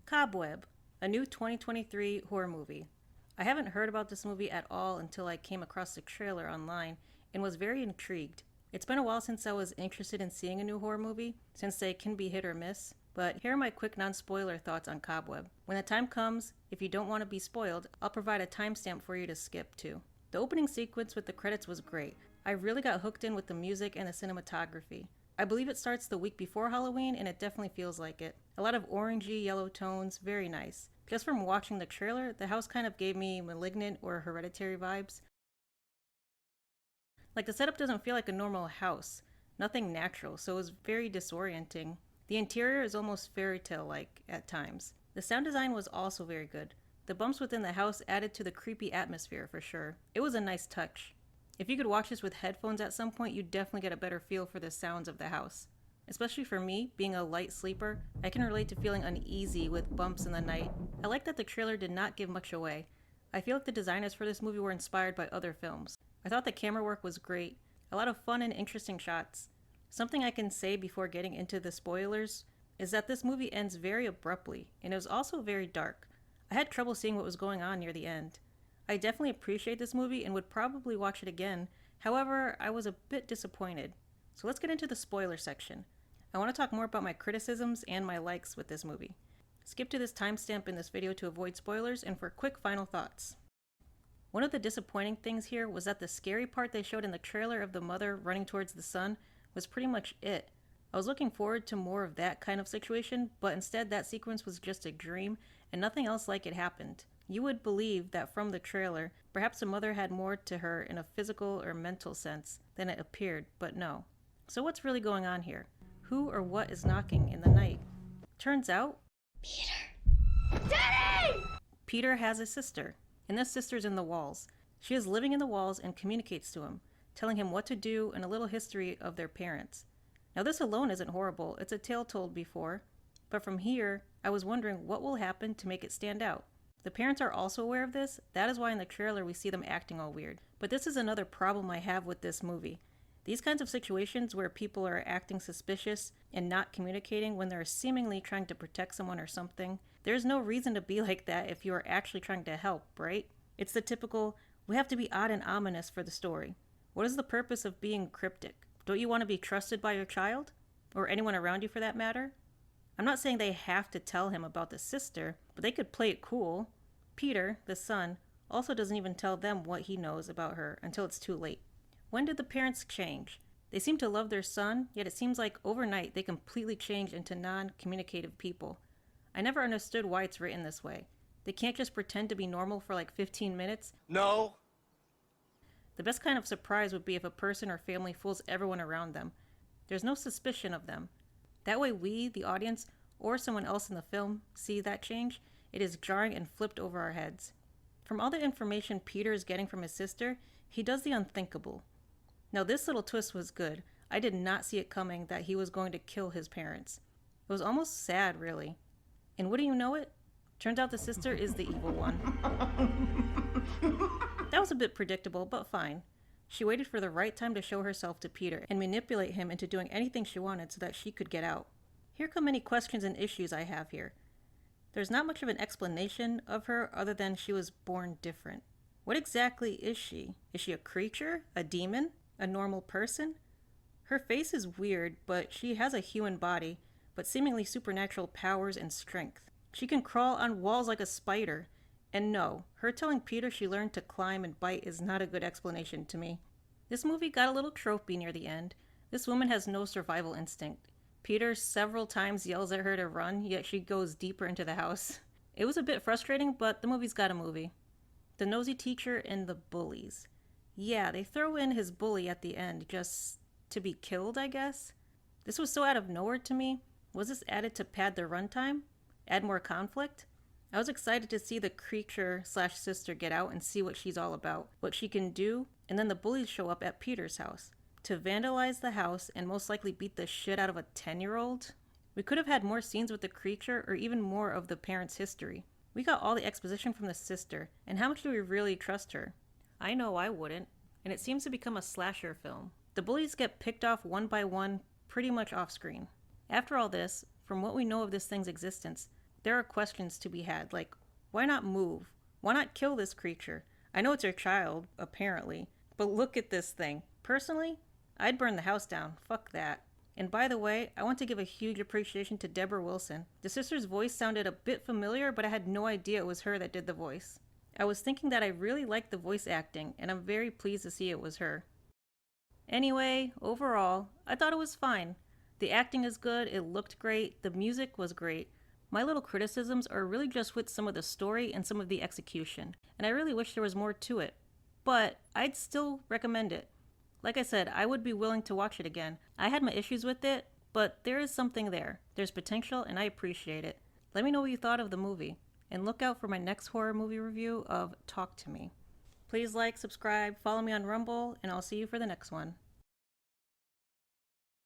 Cobweb, a new 2023 horror movie. I haven't heard about this movie at all until I came across the trailer online and was very intrigued. It's been a while since I was interested in seeing a new horror movie, since they can be hit or miss, but here are my quick non-spoiler thoughts on Cobweb. When the time comes, if you don't want to be spoiled, I'll provide a timestamp for you to skip to. The opening sequence with the credits was great. I really got hooked in with the music and the cinematography. I believe it starts the week before Halloween, and it definitely feels like it. A lot of orangey yellow tones, very nice. Just from watching the trailer, the house kind of gave me Malignant or Hereditary vibes. Like, the setup doesn't feel like a normal house, nothing natural, so it was very disorienting. The interior is almost fairy tale-like at times. The sound design was also very good. The bumps within the house added to the creepy atmosphere for sure. It was a nice touch. If you could watch this with headphones at some point, you'd definitely get a better feel for the sounds of the house. Especially for me, being a light sleeper, I can relate to feeling uneasy with bumps in the night. I like that the trailer did not give much away. I feel like the designers for this movie were inspired by other films. I thought the camera work was great, a lot of fun and interesting shots. Something I can say before getting into the spoilers is that this movie ends very abruptly, and it was also very dark. I had trouble seeing what was going on near the end. I definitely appreciate this movie and would probably watch it again. However, I was a bit disappointed. So let's get into the spoiler section. I want to talk more about my criticisms and my likes with this movie. Skip to this timestamp in this video to avoid spoilers and for quick final thoughts. One of the disappointing things here was that the scary part they showed in the trailer of the mother running towards the son was pretty much it. I was looking forward to more of that kind of situation, but instead that sequence was just a dream and nothing else like it happened. You would believe that from the trailer, perhaps the mother had more to her in a physical or mental sense than it appeared, but no. So what's really going on here? Who or what is knocking in the night? Turns out, Peter! Daddy! Peter has a sister, and this sister's in the walls. She is living in the walls and communicates to him, telling him what to do and a little history of their parents. Now this alone isn't horrible, it's a tale told before, but from here, I was wondering what will happen to make it stand out. The parents are also aware of this, that is why in the trailer we see them acting all weird. But this is another problem I have with this movie. These kinds of situations where people are acting suspicious and not communicating when they're seemingly trying to protect someone or something, there's no reason to be like that if you are actually trying to help, right? It's the typical, we have to be odd and ominous for the story. What is the purpose of being cryptic? Don't you want to be trusted by your child? Or anyone around you for that matter? I'm not saying they have to tell him about the sister, but they could play it cool. Peter, the son, also doesn't even tell them what he knows about her until it's too late. When did the parents change? They seem to love their son, yet it seems like overnight they completely change into non-communicative people. I never understood why it's written this way. They can't just pretend to be normal for like 15 minutes. No. The best kind of surprise would be if a person or family fools everyone around them. There's no suspicion of them. That way we, the audience, or someone else in the film, see that change. It is jarring and flipped over our heads. From all the information Peter is getting from his sister, he does the unthinkable. Now this little twist was good. I did not see it coming that he was going to kill his parents. It was almost sad, really. And wouldn't you know it? Turns out the sister is the evil one. That was a bit predictable, but fine. She waited for the right time to show herself to Peter and manipulate him into doing anything she wanted so that she could get out. Here come many questions and issues I have here. There's not much of an explanation of her other than she was born different. What exactly is she? Is she a creature? A demon? A normal person? Her face is weird, but she has a human body, but seemingly supernatural powers and strength. She can crawl on walls like a spider. And no, her telling Peter she learned to climb and bite is not a good explanation to me. This movie got a little tropey near the end. This woman has no survival instinct. Peter several times yells at her to run, yet she goes deeper into the house. It was a bit frustrating, but the movie's got a movie. The nosy teacher and the bullies. Yeah, they throw in his bully at the end, just to be killed, I guess? This was so out of nowhere to me. Was this added to pad the runtime? Add more conflict? I was excited to see the creature/sister get out and see what she's all about, what she can do, and then the bullies show up at Peter's house to vandalize the house and most likely beat the shit out of a 10-year-old. We could have had more scenes with the creature or even more of the parents' history. We got all the exposition from the sister, and how much do we really trust her? I know I wouldn't, and it seems to become a slasher film. The bullies get picked off one by one pretty much off screen. After all this, from what we know of this thing's existence, there are questions to be had, like, why not move? Why not kill this creature? I know it's your child, apparently, but look at this thing. Personally, I'd burn the house down. Fuck that. And by the way, I want to give a huge appreciation to debrawilson. The sister's voice sounded a bit familiar, but I had no idea it was her that did the voice. I was thinking that I really liked the voice acting, and I'm very pleased to see it was her. Anyway, overall, I thought it was fine. The acting is good, it looked great, the music was great. My little criticisms are really just with some of the story and some of the execution, and I really wish there was more to it. But I'd still recommend it. Like I said, I would be willing to watch it again. I had my issues with it, but there is something there. There's potential, and I appreciate it. Let me know what you thought of the movie, and look out for my next horror movie review of Talk to Me. Please like, subscribe, follow me on Rumble, and I'll see you for the next one.